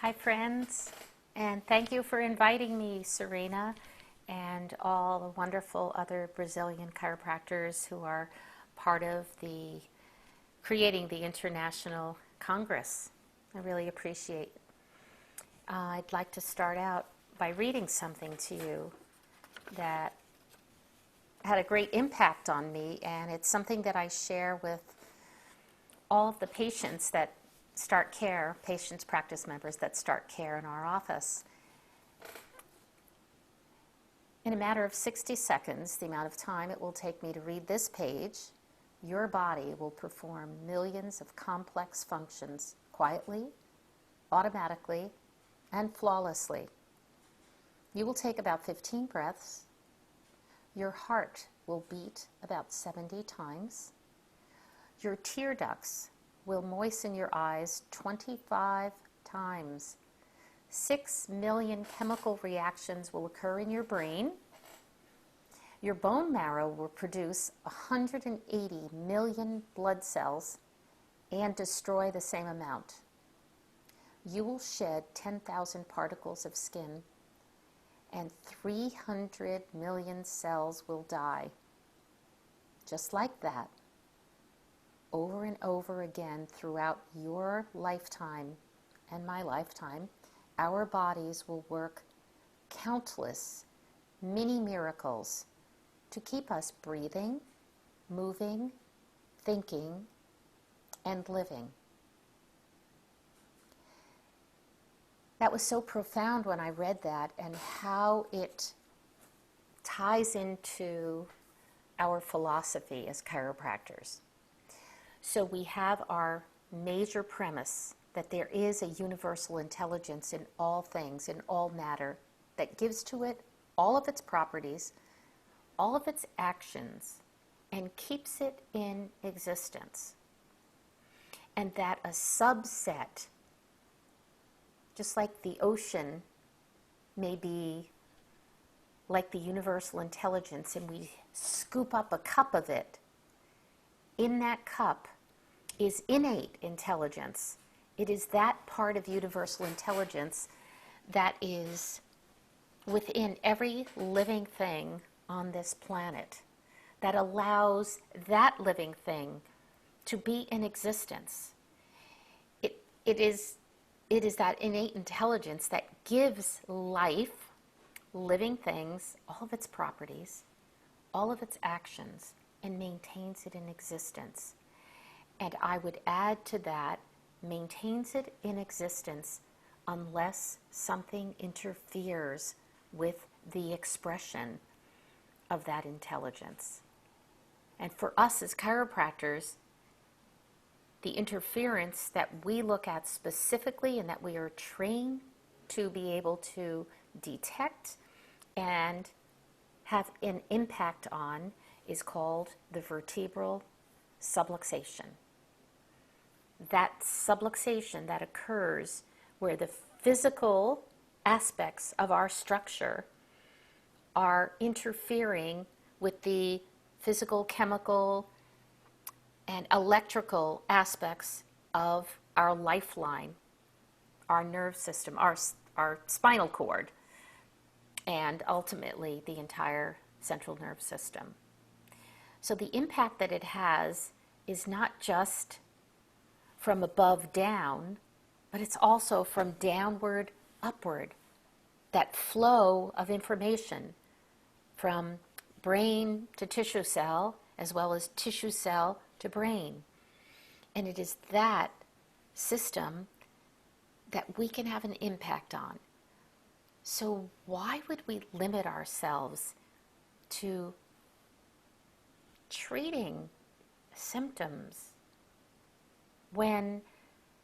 Hi, friends, and thank you for inviting me, Serena, and all the wonderful other Brazilian chiropractors who are part of the creating the International Congress. I really appreciate it. I'd like to start out by reading something to you that had a great impact on me, and it's something that I share with all of the patients that start care, patients, practice members that start care in our office. In a matter of 60 seconds, the amount of time it will take me to read this page, your body will perform millions of complex functions quietly, automatically, and flawlessly. You will take about 15 breaths. Your heart will beat about 70 times. Your tear ducts will moisten your eyes 25 times. 6 million chemical reactions will occur in your brain. Your bone marrow will produce 180 million blood cells and destroy the same amount. You will shed 10,000 particles of skin, and 300 million cells will die. Just like that. Over and over again throughout your lifetime and my lifetime, our bodies will work countless mini miracles to keep us breathing, moving, thinking, and living. That was so profound when I read that, and how it ties into our philosophy as chiropractors. So we have our major premise that there is a universal intelligence in all things, in all matter, that gives to it all of its properties, all of its actions, and keeps it in existence. And that a subset, just like the ocean may be like the universal intelligence, and we scoop up a cup of it, in that cup is innate intelligence. It is that part of universal intelligence that is within every living thing on this planet, that allows that living thing to be in existence. It is that innate intelligence that gives life, living things, all of its properties, all of its actions, and maintains it in existence. And I would add to that, maintains it in existence unless something interferes with the expression of that intelligence. And for us as chiropractors, the interference that we look at specifically and that we are trained to be able to detect and have an impact on is called the vertebral subluxation. That subluxation that occurs where the physical aspects of our structure are interfering with the physical, chemical, and electrical aspects of our lifeline, our nerve system, our spinal cord, and ultimately the entire central nerve system. So the impact that it has is not just from above down, but it's also from downward upward. That flow of information from brain to tissue cell, as well as tissue cell to brain. And it is that system that we can have an impact on. So why would we limit ourselves to treating symptoms when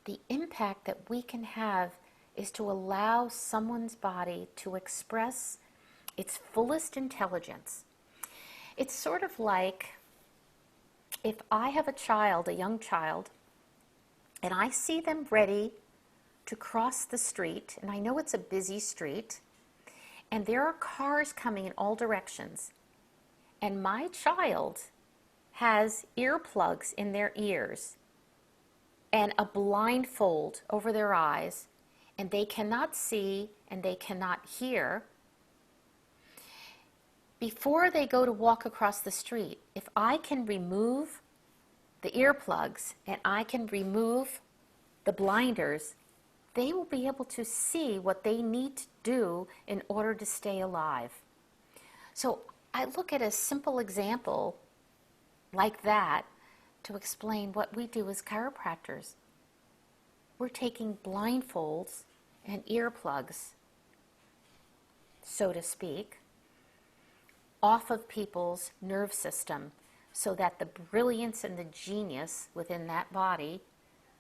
the impact that we can have is to allow someone's body to express its fullest intelligence? It's sort of like if I have a child, a young child, and I see them ready to cross the street, and I know it's a busy street, and there are cars coming in all directions, and my child has earplugs in their ears and a blindfold over their eyes, and they cannot see and they cannot hear, before they go to walk across the street, if I can remove the earplugs and I can remove the blinders, they will be able to see what they need to do in order to stay alive. So I look at a simple example like that to explain what we do as chiropractors. We're taking blindfolds and earplugs, so to speak, off of people's nerve system so that the brilliance and the genius within that body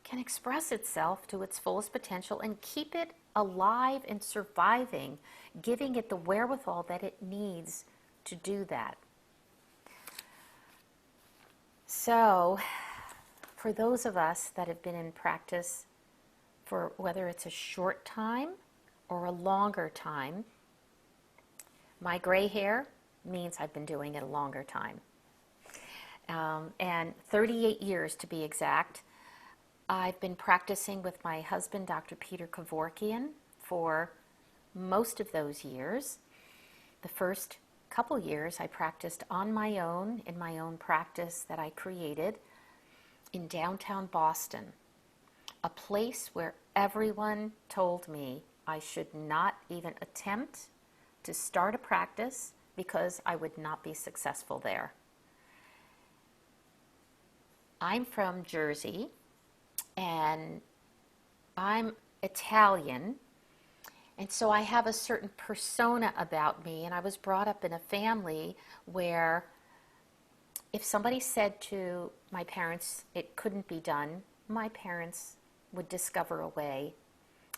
can express itself to its fullest potential and keep it alive and surviving, giving it the wherewithal that it needs to do that. So, for those of us that have been in practice for whether it's a short time or a longer time, my gray hair means I've been doing it a longer time. And 38 years to be exact. I've been practicing with my husband, Dr. Peter Kevorkian, for most of those years. The first couple years I practiced on my own, in my own practice that I created in downtown Boston, a place where everyone told me I should not even attempt to start a practice because I would not be successful there. I'm from Jersey, and I'm Italian, and so I have a certain persona about me, and I was brought up in a family where if somebody said to my parents it couldn't be done, my parents would discover a way,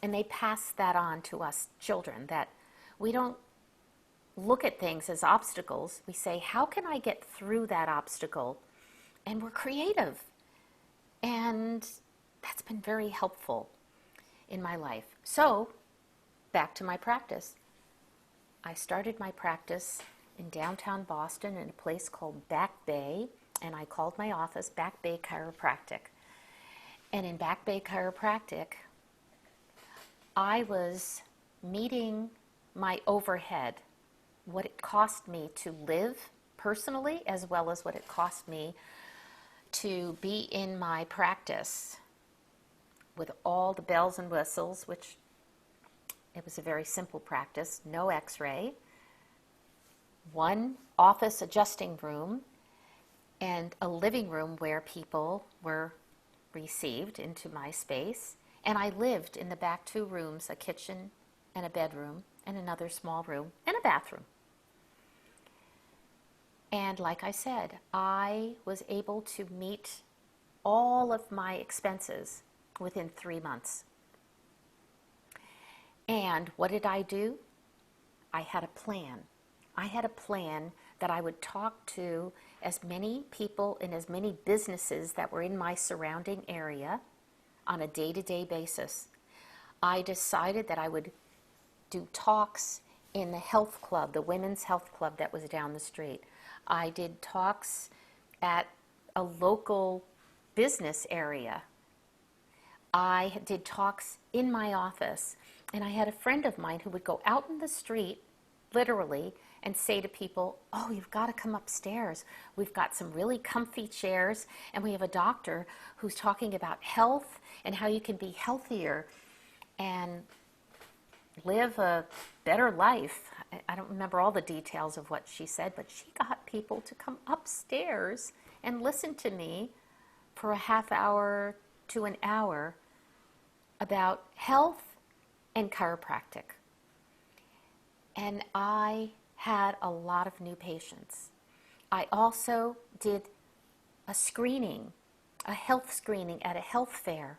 and they passed that on to us children, that we don't look at things as obstacles. We say, how can I get through that obstacle? And we're creative. And that's been very helpful in my life. So, back to my practice. I started my practice in downtown Boston in a place called Back Bay, and I called my office Back Bay Chiropractic. And in Back Bay Chiropractic, I was meeting my overhead, what it cost me to live personally, as well as what it cost me to be in my practice with all the bells and whistles, which it was a very simple practice, no x-ray, one office adjusting room, and a living room where people were received into my space. And I lived in the back 2 rooms, a kitchen and a bedroom, and another small room, and a bathroom. And like I said, I was able to meet all of my expenses within 3 months. And what did I do? I had a plan. I had a plan that I would talk to as many people in as many businesses that were in my surrounding area on a day-to-day basis. I decided that I would do talks in the health club, the women's health club that was down the street. I did talks at a local business area. I did talks in my office, and I had a friend of mine who would go out in the street, literally, and say to people, oh, you've got to come upstairs. We've got some really comfy chairs, and we have a doctor who's talking about health and how you can be healthier and live a better life. I don't remember all the details of what she said, but she got people to come upstairs and listen to me for a half hour to an hour about health and chiropractic. And I had a lot of new patients. I also did a screening, a health screening at a health fair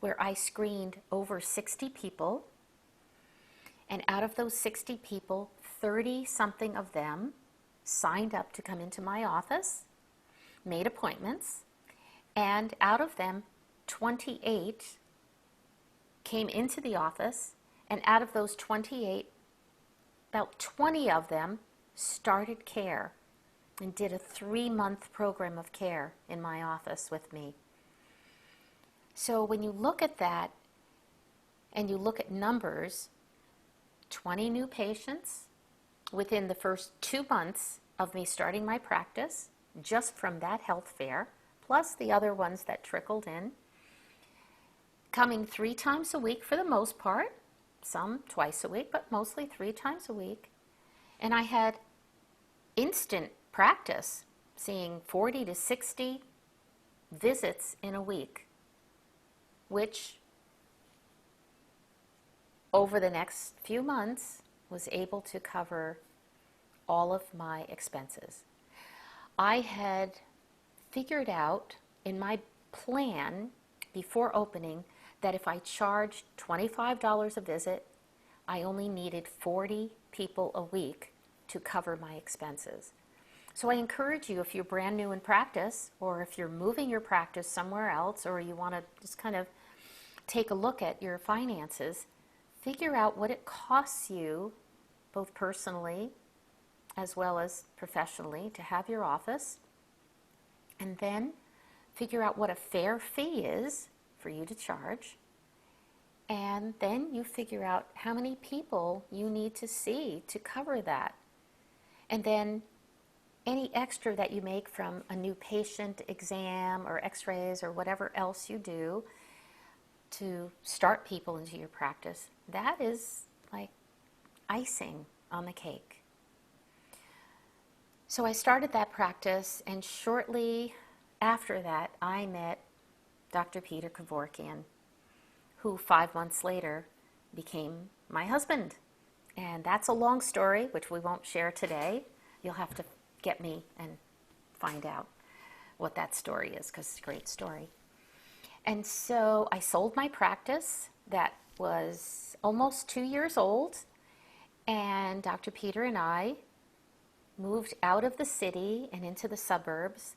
where I screened over 60 people. And out of those 60 people, 30-something of them signed up to come into my office, made appointments, and out of them, 28 came into the office, and out of those 28, about 20 of them started care and did a 3-month program of care in my office with me. So when you look at that, and you look at numbers, 20 new patients within the first 2 months of me starting my practice, just from that health fair, plus the other ones that trickled in, coming 3 times a week for the most part, some twice a week, but mostly 3 times a week. And I had instant practice, seeing 40 to 60 visits in a week, which over the next few months was able to cover all of my expenses. I had figured out in my plan before opening that if I charged $25 a visit, I only needed 40 people a week to cover my expenses. So I encourage you, if you're brand new in practice, or if you're moving your practice somewhere else, or you want to just kind of take a look at your finances, figure out what it costs you, both personally as well as professionally, to have your office, and then figure out what a fair fee is for you to charge, and then you figure out how many people you need to see to cover that. And then any extra that you make from a new patient exam or x-rays or whatever else you do to start people into your practice, that is like icing on the cake. So I started that practice, and shortly after that, I met Dr. Peter Kevorkian, who 5 months later became my husband. And that's a long story, which we won't share today. You'll have to get me and find out what that story is, because it's a great story. And so I sold my practice that was almost 2 years old, and Dr. Peter and I moved out of the city and into the suburbs,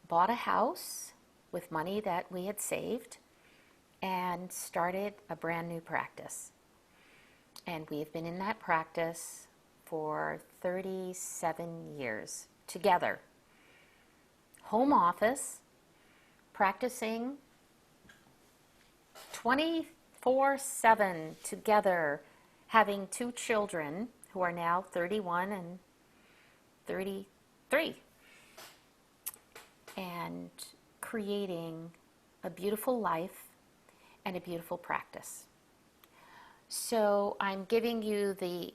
bought a house with money that we had saved, and started a brand new practice. And we have been in that practice for 37 years together. Home office, practicing 24/7 together, having 2 children who are now 31 and 33, and creating a beautiful life and a beautiful practice. So I'm giving you the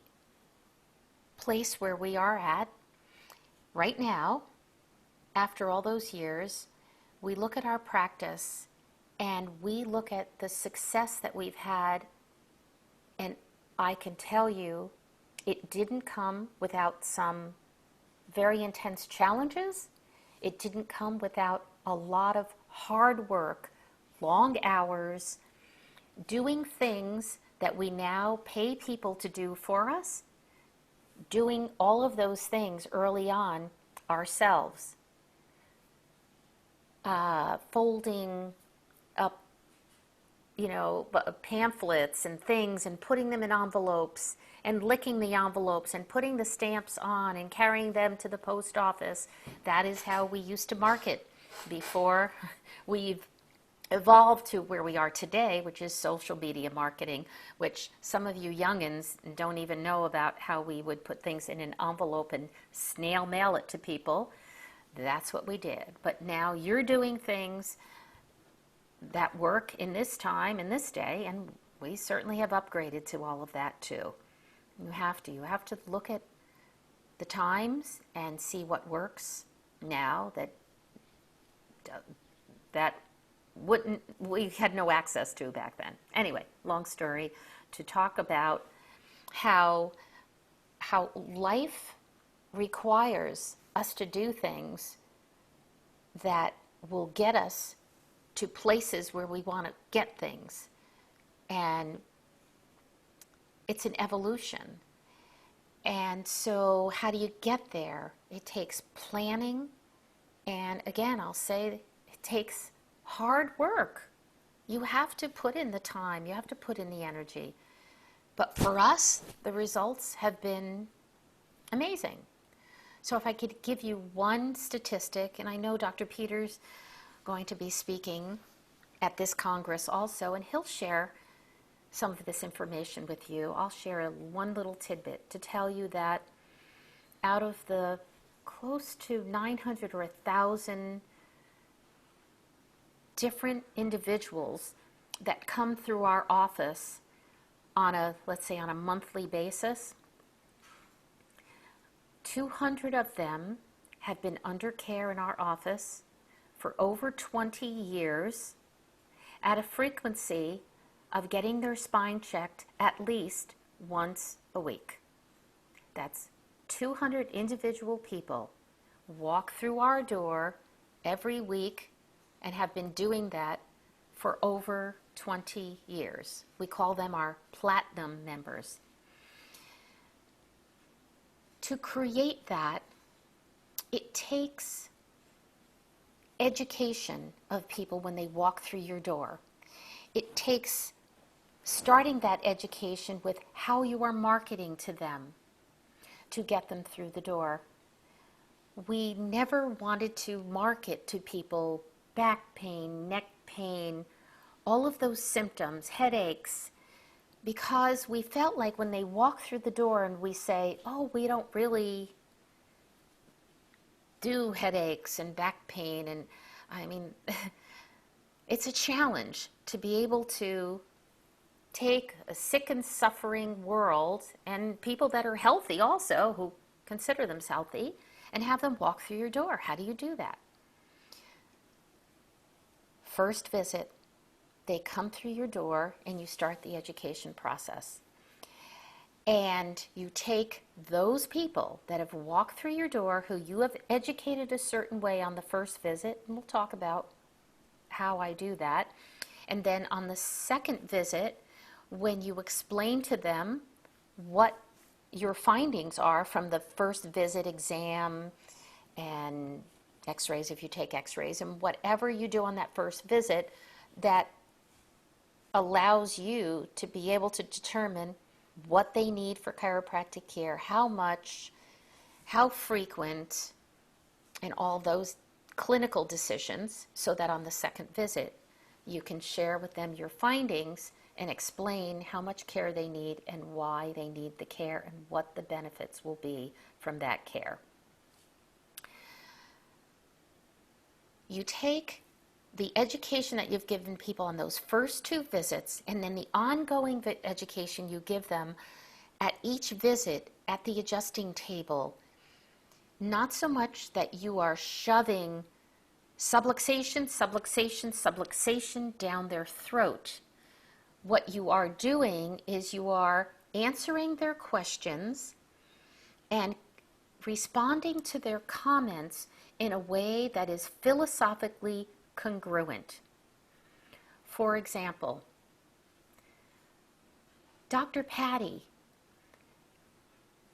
place where we are at right now. After all those years, we look at our practice and we look at the success that we've had, and I can tell you it didn't come without some very intense challenges. It didn't come without a lot of hard work, long hours, doing things that we now pay people to do for us, doing all of those things early on ourselves, folding up, pamphlets and things and putting them in envelopes and licking the envelopes and putting the stamps on and carrying them to the post office. That is how we used to market before we've evolved to where we are today, which is social media marketing, which some of you youngins don't even know about, how we would put things in an envelope and snail mail it to people. That's what we did. But now you're doing things that work in this time, in this day, and we certainly have upgraded to all of that too. You have to look at the times and see what works now that we had no access to back then. Anyway, long story to talk about how life requires us to do things that will get us to places where we want to get things. And it's an evolution. And so how do you get there? It takes planning. And again, I'll say it takes hard work. You have to put in the time. You have to put in the energy. But for us, the results have been amazing. So if I could give you one statistic, and I know Dr. Peter's going to be speaking at this Congress also, and he'll share some of this information with you, I'll share one little tidbit to tell you that out of the close to 900 or 1,000 different individuals that come through our office on a, let's say, on a monthly basis, 200 of them have been under care in our office for over 20 years at a frequency of getting their spine checked at least once a week. That's 200 individual people walk through our door every week and have been doing that for over 20 years. We call them our platinum members. To create that, it takes education of people when they walk through your door. It takes starting that education with how you are marketing to them to get them through the door. We never wanted to market to people back pain, neck pain, all of those symptoms, headaches, because we felt like when they walk through the door and we say, oh, we don't really do headaches and back pain, and I mean, it's a challenge to be able to take a sick and suffering world and people that are healthy also, who consider themselves healthy, and have them walk through your door. How do you do that? First visit, they come through your door and you start the education process. And you take those people that have walked through your door, who you have educated a certain way on the first visit, and we'll talk about how I do that. And then on the second visit, when you explain to them what your findings are from the first visit exam and x-rays if you take x-rays, and whatever you do on that first visit that allows you to be able to determine what they need for chiropractic care, how much, how frequent, and all those clinical decisions, so that on the second visit you can share with them your findings and explain how much care they need and why they need the care and what the benefits will be from that care. You take the education that you've given people on those first two visits, and then the ongoing education you give them at each visit at the adjusting table. Not so much that you are shoving subluxation, subluxation, subluxation down their throat. What you are doing is you are answering their questions and responding to their comments in a way that is philosophically congruent. For example, Dr. Patti,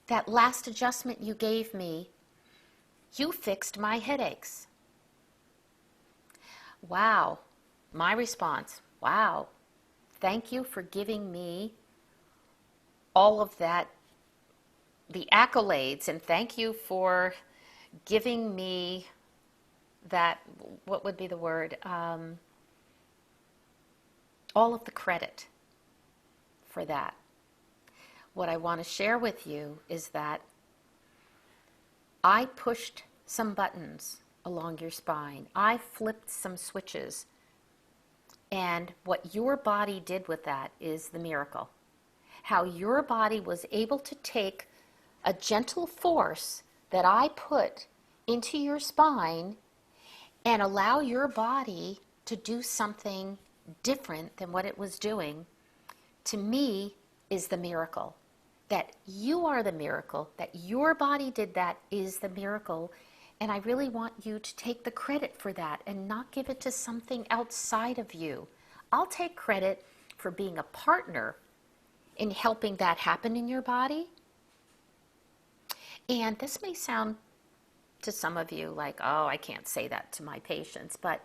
that last adjustment you gave me, you fixed my headaches. Wow. My response, wow. Thank you for giving me all of that, the accolades, and thank you for giving me that, what would be the word, all of the credit for that. What I want to share with you is that I pushed some buttons along your spine. I flipped some switches. And what your body did with that is the miracle. How your body was able to take a gentle force that I put into your spine and allow your body to do something different than what it was doing, to me, is the miracle. That you are the miracle, that your body did that is the miracle. And I really want you to take the credit for that and not give it to something outside of you. I'll take credit for being a partner in helping that happen in your body. And this may sound to some of you like, oh, I can't say that to my patients, but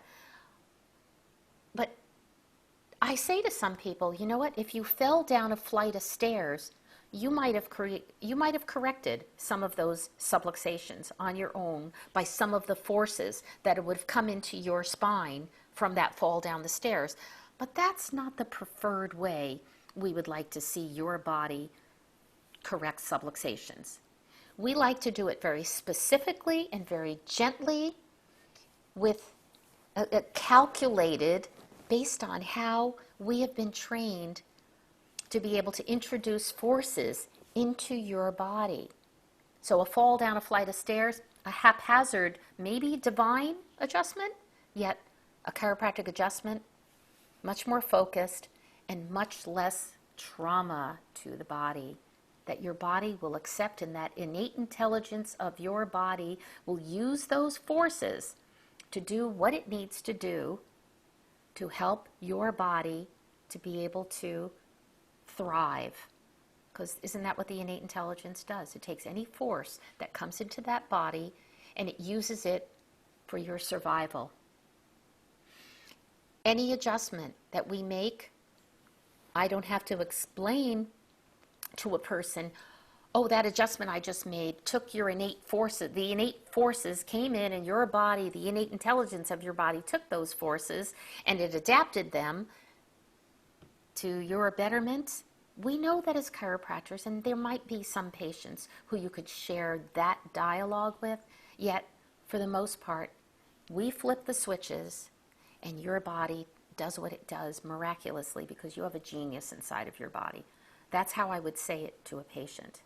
I say to some people, you know what, if you fell down a flight of stairs, you might have corrected some of those subluxations on your own by some of the forces that would have come into your spine from that fall down the stairs. But that's not the preferred way we would like to see your body correct subluxations. We like to do it very specifically and very gently, with a calculated, based on how we have been trained to be able to introduce forces into your body. So a fall down a flight of stairs, a haphazard, maybe divine adjustment, yet a chiropractic adjustment, much more focused and much less trauma to the body, that your body will accept, and that innate intelligence of your body will use those forces to do what it needs to do to help your body to be able to thrive. Because isn't that what the innate intelligence does? It takes any force that comes into that body and it uses it for your survival. Any adjustment that we make, I don't have to explain to a person, oh, that adjustment I just made took your innate forces. The innate forces came in and your body, the innate intelligence of your body took those forces and it adapted them to your betterment. We know that as chiropractors, and there might be some patients who you could share that dialogue with, yet for the most part, we flip the switches and your body does what it does miraculously because you have a genius inside of your body. That's how I would say it to a patient.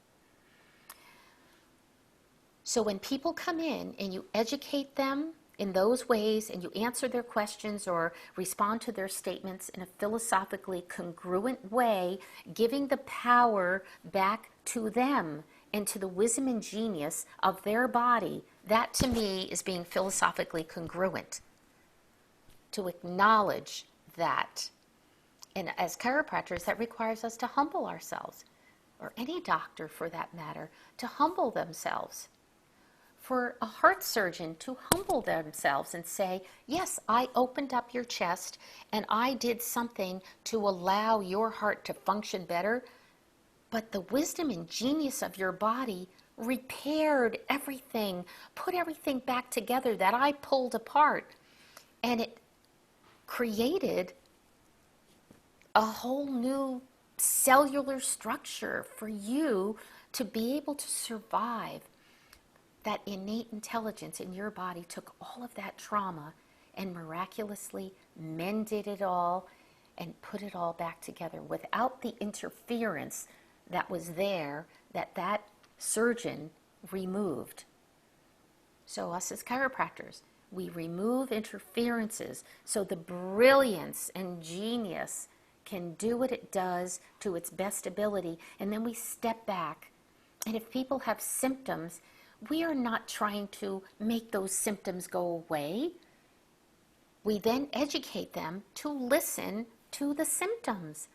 So when people come in and you educate them in those ways and you answer their questions or respond to their statements in a philosophically congruent way, giving the power back to them and to the wisdom and genius of their body, that to me is being philosophically congruent. To acknowledge that. And as chiropractors, that requires us to humble ourselves, or any doctor for that matter, to humble themselves. For a heart surgeon to humble themselves and say, yes, I opened up your chest and I did something to allow your heart to function better, but the wisdom and genius of your body repaired everything, put everything back together that I pulled apart, and it created a whole new cellular structure for you to be able to survive. That innate intelligence in your body took all of that trauma and miraculously mended it all and put it all back together without the interference that was there that surgeon removed. So us as chiropractors, we remove interferences so the brilliance and genius can do what it does to its best ability, and then we step back. And if people have symptoms, we are not trying to make those symptoms go away. We then educate them to listen to the symptoms.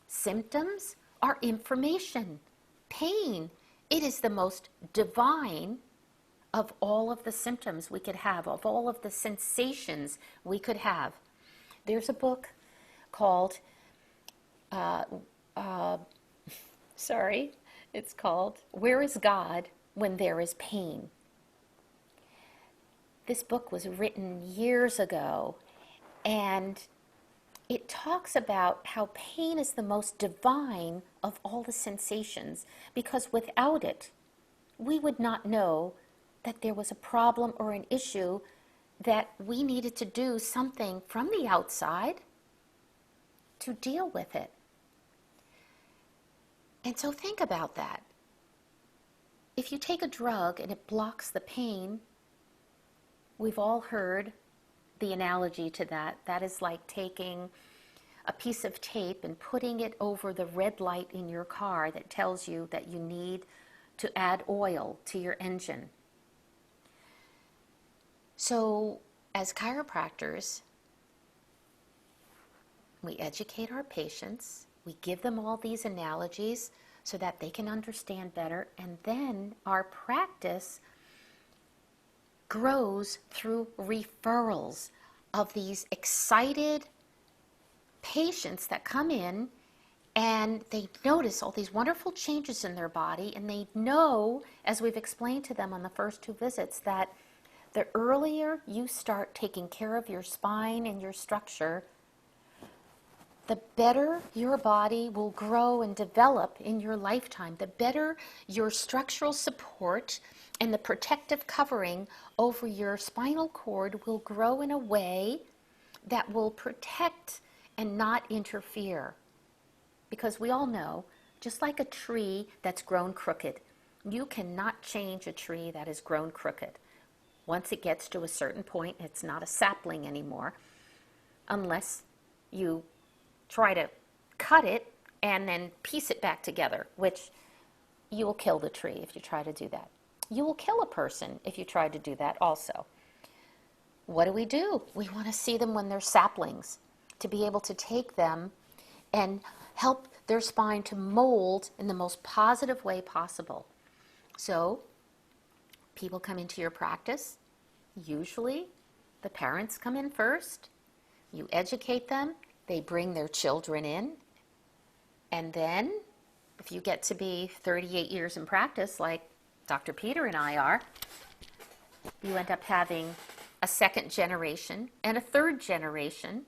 Symptoms are information. Pain, it is the most divine of all of the symptoms we could have, of all of the sensations we could have. There's a book called, it's called Where is God When There is Pain? This book was written years ago, and it talks about how pain is the most divine of all the sensations, because without it, we would not know that there was a problem or an issue that we needed to do something from the outside to deal with it. And so think about that. If you take a drug and it blocks the pain, we've all heard the analogy to that. That is like taking a piece of tape and putting it over the red light in your car that tells you that you need to add oil to your engine. So as chiropractors, we educate our patients, we give them all these analogies so that they can understand better, and then our practice grows through referrals of these excited patients that come in and they notice all these wonderful changes in their body, and they know, as we've explained to them on the first 2 visits, that the earlier you start taking care of your spine and your structure, the better your body will grow and develop in your lifetime, the better your structural support and the protective covering over your spinal cord will grow in a way that will protect and not interfere. Because we all know, just like a tree that's grown crooked, you cannot change a tree that has grown crooked. Once it gets to a certain point, it's not a sapling anymore, unless you try to cut it and then piece it back together, which you will kill the tree if you try to do that. You will kill a person if you try to do that also. What do? We want to see them when they're saplings, to be able to take them and help their spine to mold in the most positive way possible. So, people come into your practice. Usually, the parents come in first. You educate them. They bring their children in. And then, if you get to be 38 years in practice, like Dr. Peter and I are, you end up having a second generation and a third generation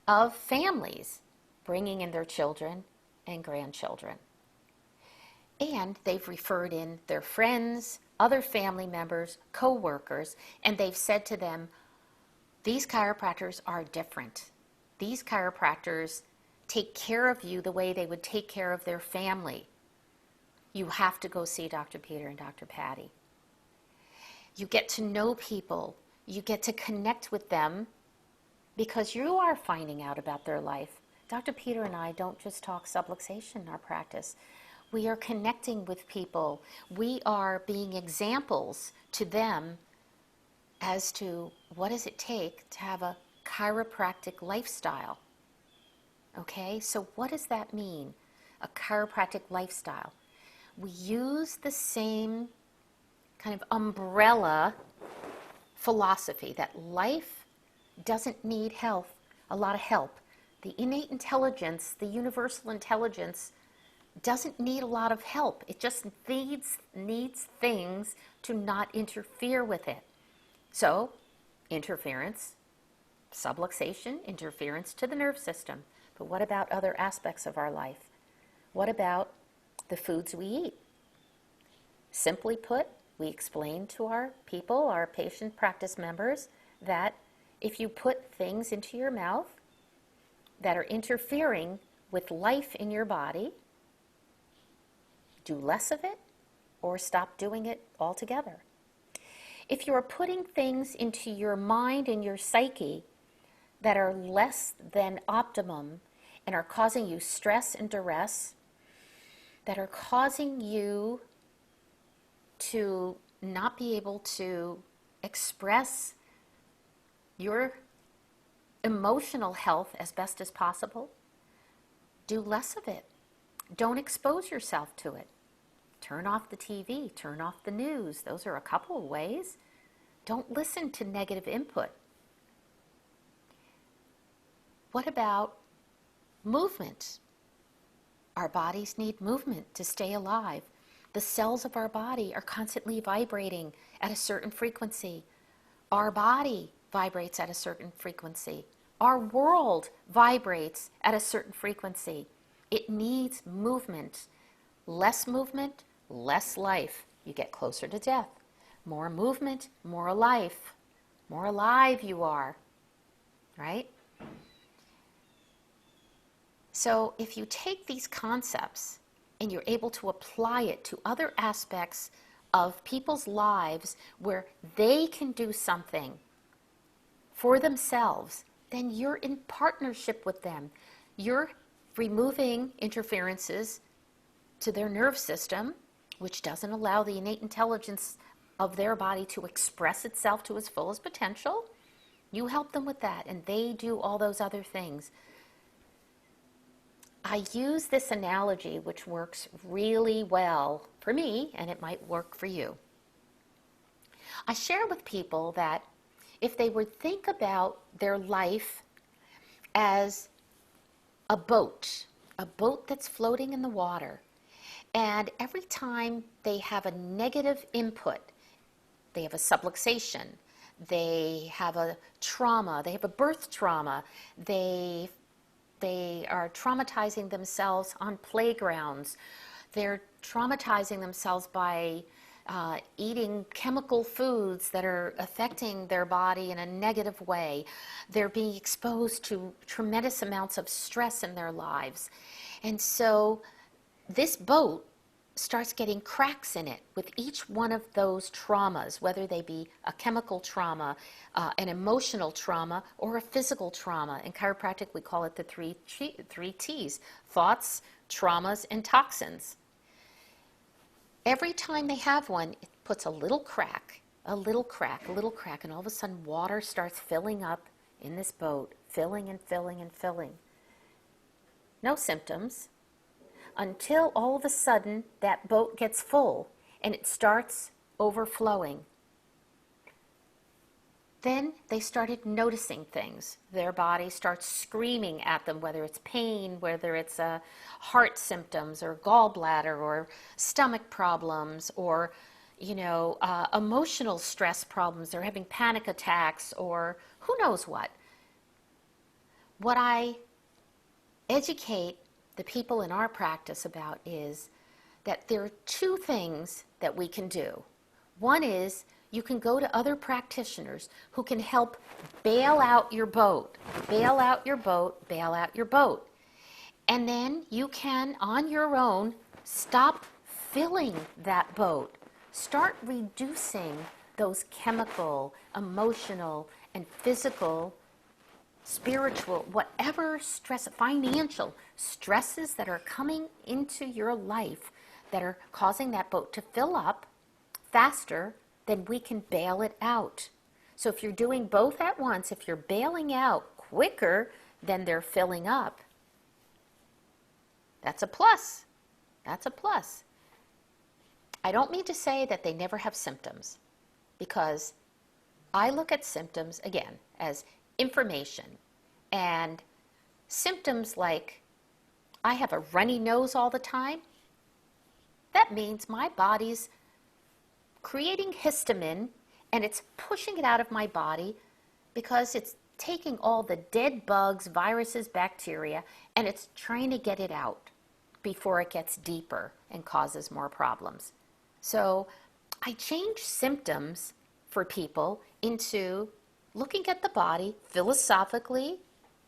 of families bringing in their children and grandchildren. And they've referred in their friends, other family members, co-workers, and they've said to them, these chiropractors are different. These chiropractors take care of you the way they would take care of their family. You have to go see Dr. Peter and Dr. Patti. You get to know people. You get to connect with them because you are finding out about their life. Dr. Peter and I don't just talk subluxation in our practice. We are connecting with people. We are being examples to them as to what does it take to have a chiropractic lifestyle. Okay, so what does that mean, a chiropractic lifestyle? We use the same kind of umbrella philosophy that life doesn't need a lot of help. The innate intelligence, the universal intelligence, doesn't need a lot of help. It just needs things to not interfere with it. So, interference, subluxation, interference to the nerve system. But what about other aspects of our life? What about the foods we eat? Simply put, we explain to our people, our patient practice members, that if you put things into your mouth that are interfering with life in your body, do less of it or stop doing it altogether. If you are putting things into your mind and your psyche that are less than optimum and are causing you stress and duress, that are causing you to not be able to express your emotional health as best as possible, do less of it. Don't expose yourself to it. Turn off the TV, turn off the news. Those are a couple of ways. Don't listen to negative input. What about movement? Our bodies need movement to stay alive. The cells of our body are constantly vibrating at a certain frequency. Our body vibrates at a certain frequency. Our world vibrates at a certain frequency. It needs movement. Less movement, less life. You get closer to death. More movement, more life. More alive you are, right? So if you take these concepts and you're able to apply it to other aspects of people's lives where they can do something for themselves, then you're in partnership with them. You're removing interferences to their nerve system, which doesn't allow the innate intelligence of their body to express itself to its fullest potential. You help them with that, and they do all those other things. I use this analogy, which works really well for me, and it might work for you. I share with people that if they would think about their life as a boat that's floating in the water, and every time they have a negative input, they have a subluxation, they have a trauma, they have a birth trauma, they They are traumatizing themselves on playgrounds. They're traumatizing themselves by eating chemical foods that are affecting their body in a negative way. They're being exposed to tremendous amounts of stress in their lives. And so this boat starts getting cracks in it with each one of those traumas, whether they be a chemical trauma, an emotional trauma, or a physical trauma. In chiropractic, we call it the three T's: thoughts, traumas, and toxins. Every time they have one, it puts a little crack, a little crack, a little crack, and all of a sudden water starts filling up in this boat, filling and filling and filling. No symptoms, until all of a sudden that boat gets full and it starts overflowing. Then they started noticing things. Their body starts screaming at them, whether it's pain, whether it's heart symptoms or gallbladder or stomach problems or, emotional stress problems. They're having panic attacks or who knows what. What I educate the people in our practice about is that there are two things that we can do. One is you can go to other practitioners who can help bail out your boat, bail out your boat, bail out your boat. And then you can, on your own, stop filling that boat. Start reducing those chemical, emotional, and physical, spiritual, whatever stress, financial stresses that are coming into your life that are causing that boat to fill up faster, then we can bail it out. So if you're doing both at once, if you're bailing out quicker than they're filling up, that's a plus. That's a plus. I don't mean to say that they never have symptoms, because I look at symptoms, again, as information. And symptoms like, I have a runny nose all the time, that means my body's creating histamine and it's pushing it out of my body because it's taking all the dead bugs, viruses, bacteria, and it's trying to get it out before it gets deeper and causes more problems. So I change symptoms for people into looking at the body philosophically,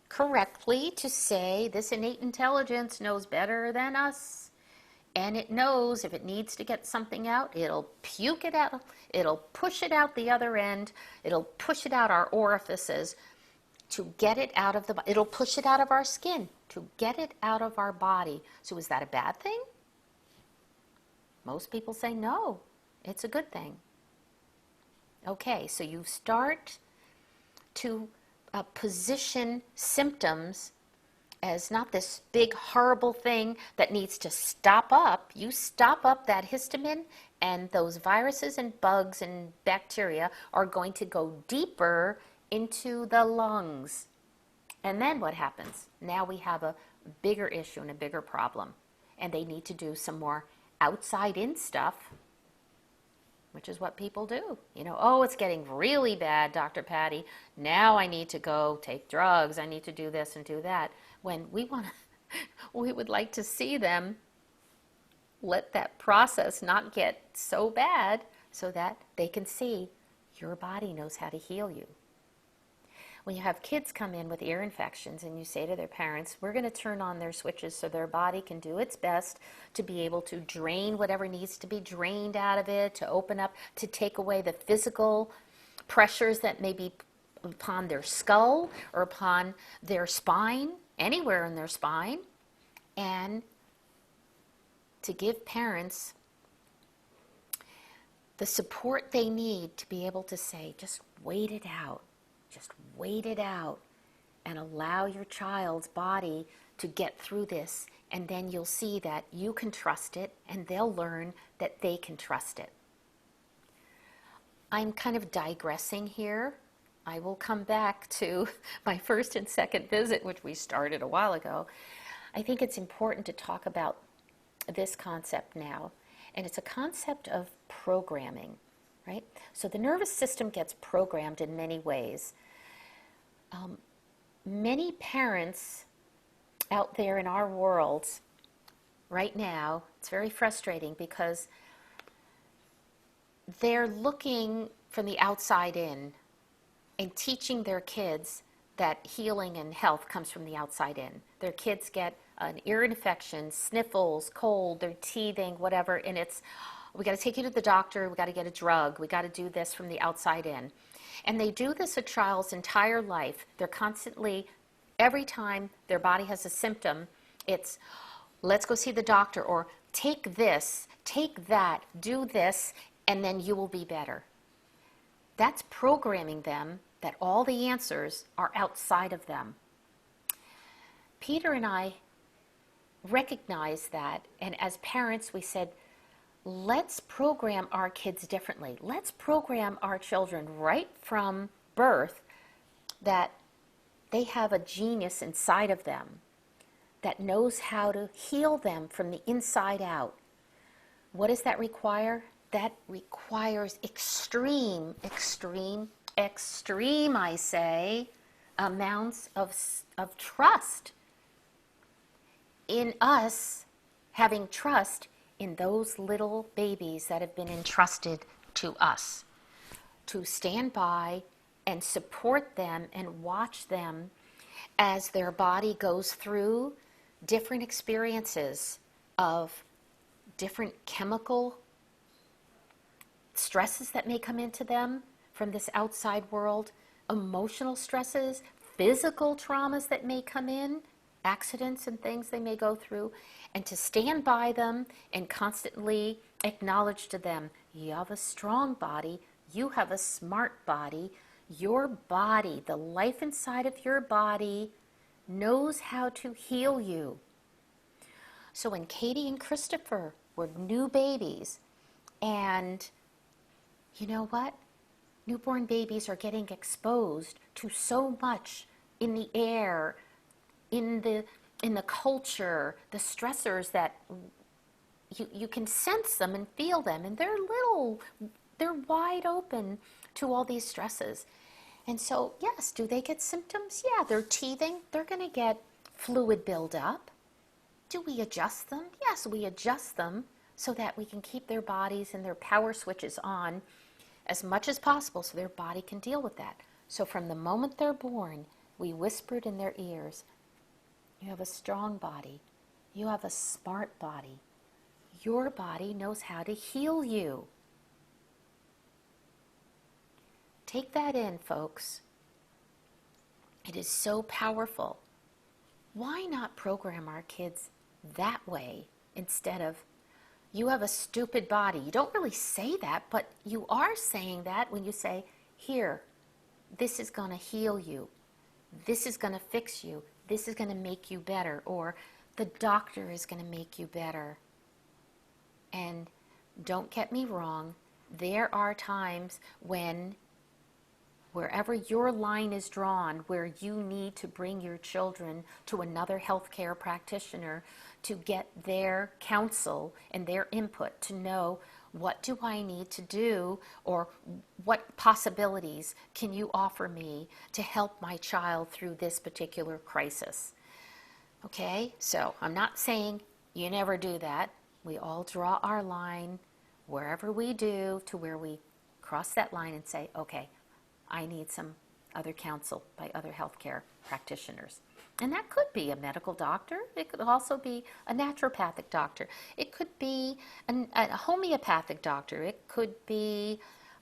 correctly, to say this innate intelligence knows better than us. And it knows if it needs to get something out, it'll puke it out, it'll push it out the other end, it'll push it out our orifices to get it out of the body. It'll push it out of our skin to get it out of our body. So is that a bad thing? Most people say no, it's a good thing. Okay, so you start to position symptoms as not this big horrible thing that needs to stop up. You stop up that histamine, and those viruses and bugs and bacteria are going to go deeper into the lungs. And then what happens? Now we have a bigger issue and a bigger problem, and they need to do some more outside-in stuff, which is what people do. Oh, it's getting really bad, Dr. Patti. Now I need to go take drugs. I need to do this and do that. When we would like to see them let that process not get so bad so that they can see your body knows how to heal you. When you have kids come in with ear infections and you say to their parents, we're going to turn on their switches so their body can do its best to be able to drain whatever needs to be drained out of it, to open up, to take away the physical pressures that may be upon their skull or upon their spine, anywhere in their spine, and to give parents the support they need to be able to say, just wait it out. Just wait it out and allow your child's body to get through this, and then you'll see that you can trust it and they'll learn that they can trust it. I'm kind of digressing here. I will come back to my first and second visit, which we started a while ago. I think it's important to talk about this concept now, and it's a concept of programming, right? So the nervous system gets programmed in many ways. Many parents out there in our world right now, it's very frustrating because they're looking from the outside in and teaching their kids that healing and health comes from the outside in. Their kids get an ear infection, sniffles, cold, they're teething, whatever, and it's, we got to take you to the doctor, we got to get a drug, we got to do this from the outside in. And they do this a child's entire life. They're constantly, every time their body has a symptom, it's, let's go see the doctor, or take this, take that, do this, and then you will be better. That's programming them that all the answers are outside of them. Peter and I recognized that, and as parents we said, let's program our kids differently. Let's program our children right from birth that they have a genius inside of them that knows how to heal them from the inside out. What does that require? That requires extreme, I say, amounts of trust in us, having trust in those little babies that have been entrusted to us, to stand by and support them and watch them as their body goes through different experiences of different chemical stresses that may come into them from this outside world, emotional stresses, physical traumas that may come in, accidents and things they may go through, and to stand by them and constantly acknowledge to them, you have a strong body, you have a smart body, your body, the life inside of your body knows how to heal you. So when Katie and Christopher were new babies, and you know what? Newborn babies are getting exposed to so much in the air, in the culture, the stressors that you can sense them and feel them, and they're wide open to all these stresses. And so, yes, do they get symptoms? Yeah, they're teething. They're going to get fluid buildup. Do we adjust them? Yes, we adjust them so that we can keep their bodies and their power switches on as much as possible so their body can deal with that. So from the moment they're born, we whispered in their ears, you have a strong body. You have a smart body. Your body knows how to heal you. Take that in, folks. It is so powerful. Why not program our kids that way instead of, you have a stupid body? You don't really say that, but you are saying that when you say, here, this is going to heal you. This is going to fix you. This is going to make you better. Or the doctor is going to make you better. And don't get me wrong, there are times when wherever your line is drawn, where you need to bring your children to another healthcare practitioner to get their counsel and their input to know, what do I need to do, or what possibilities can you offer me to help my child through this particular crisis? Okay, so I'm not saying you never do that. We all draw our line wherever we do to where we cross that line and say, okay, I need some other counsel by other healthcare practitioners. And that could be a medical doctor. It could also be a naturopathic doctor. It could be a homeopathic doctor. It could be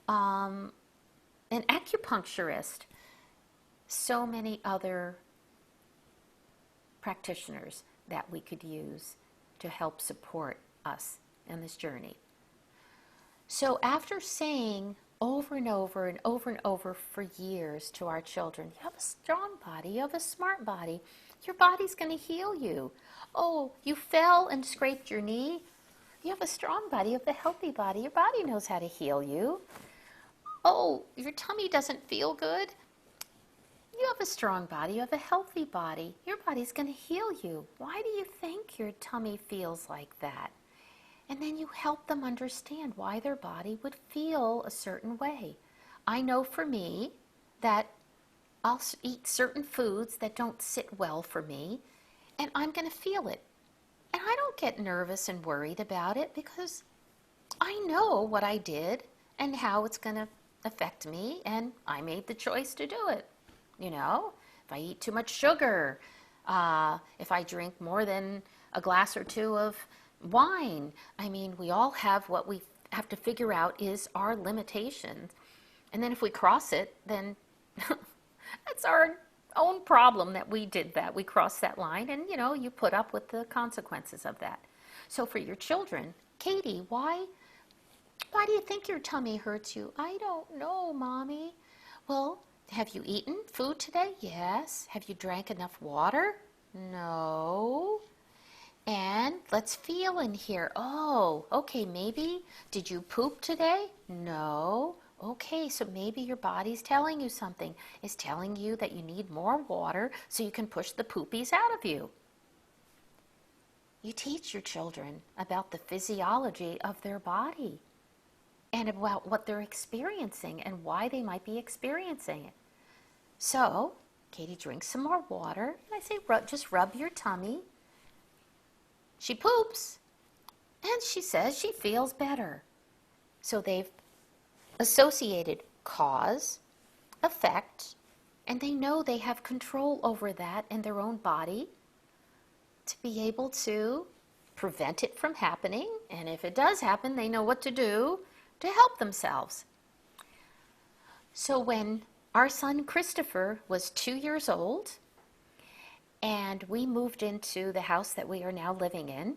an acupuncturist. So many other practitioners that we could use to help support us in this journey. So after saying over and over and over and over for years to our children, you have a strong body, you have a smart body, your body's going to heal you. Oh, you fell and scraped your knee, you have a strong body, you have a healthy body, your body knows how to heal you. Oh, your tummy doesn't feel good, you have a strong body, you have a healthy body, your body's going to heal you. Why do you think your tummy feels like that? And then you help them understand why their body would feel a certain way. I know for me that I'll eat certain foods that don't sit well for me, and I'm going to feel it. And I don't get nervous and worried about it because I know what I did and how it's going to affect me, and I made the choice to do it. You know, if I eat too much sugar, if I drink more than a glass or two of wine, I mean, we all have what we have to figure out is our limitation. And then if we cross it, then that's our own problem that we did that. We crossed that line, and, you know, you put up with the consequences of that. So for your children, Katie, why do you think your tummy hurts you? I don't know, Mommy. Well, have you eaten food today? Yes. Have you drank enough water? No. And let's feel in here. Oh, okay, maybe. Did you poop today? No. Okay, so maybe your body's telling you something. It's telling you that you need more water so you can push the poopies out of you. You teach your children about the physiology of their body and about what they're experiencing and why they might be experiencing it. So, Katie drinks some more water, and I say, just rub your tummy. She poops, and she says she feels better. So they've associated cause, effect, and they know they have control over that in their own body to be able to prevent it from happening. And if it does happen, they know what to do to help themselves. So when our son Christopher was 2 years old, and we moved into the house that we are now living in,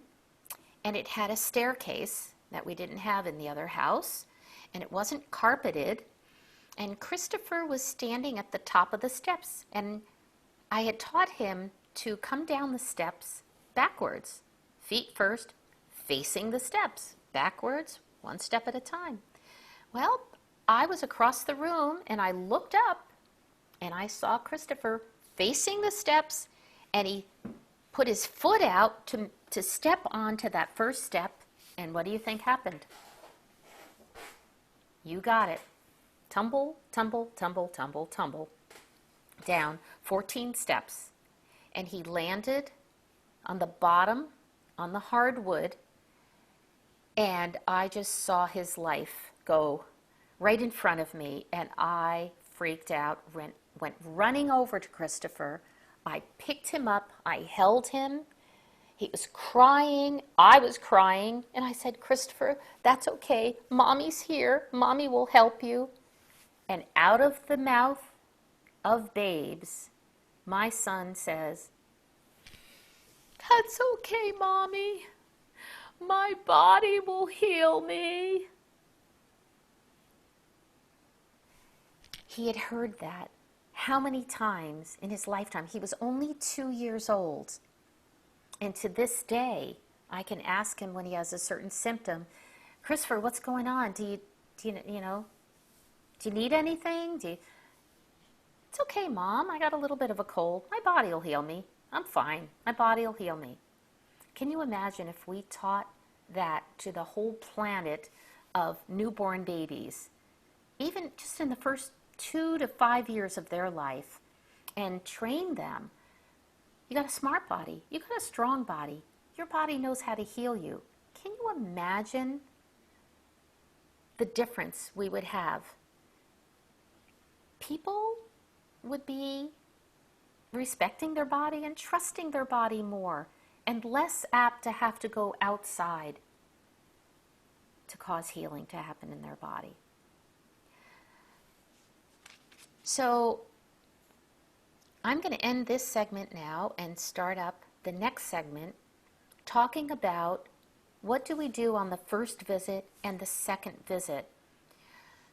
and it had a staircase that we didn't have in the other house, and it wasn't carpeted, and Christopher was standing at the top of the steps, and I had taught him to come down the steps backwards, feet first, facing the steps, backwards, one step at a time. Well, I was across the room, and I looked up, and I saw Christopher facing the steps, and he put his foot out to step onto that first step, and what do you think happened? You got it. Tumble, tumble, tumble, tumble, tumble, down 14 steps. And he landed on the bottom, on the hardwood, and I just saw his life go right in front of me, and I freaked out, went running over to Christopher. I picked him up, I held him. He was crying, I was crying, and I said, Christopher, that's okay. Mommy's here. Mommy will help you. And out of the mouth of babes, my son says, that's okay, Mommy. My body will heal me. He had heard that how many times in his lifetime? He was only 2 years old. And to this day, I can ask him when he has a certain symptom, Christopher, what's going on? Do you need anything? It's okay, Mom. I got a little bit of a cold. My body will heal me. I'm fine. My body will heal me. Can you imagine if we taught that to the whole planet of newborn babies, even just in the first 2 to 5 years of their life, and train them? You got a smart body. You got a strong body. Your body knows how to heal you. Can you imagine the difference we would have? People would be respecting their body and trusting their body more, and less apt to have to go outside to cause healing to happen in their body. So I'm going to end this segment now and start up the next segment talking about what do we do on the first visit and the second visit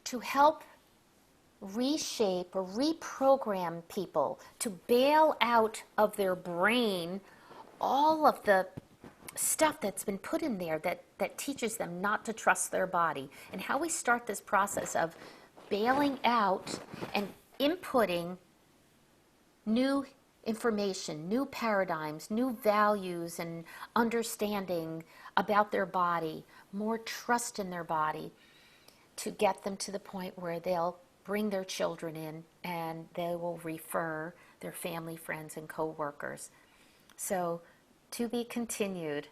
to help reshape or reprogram people, to bail out of their brain all of the stuff that's been put in there that teaches them not to trust their body, and how we start this process of bailing out and inputting new information, new paradigms, new values and understanding about their body, more trust in their body, to get them to the point where they'll bring their children in and they will refer their family, friends, and co-workers. So, to be continued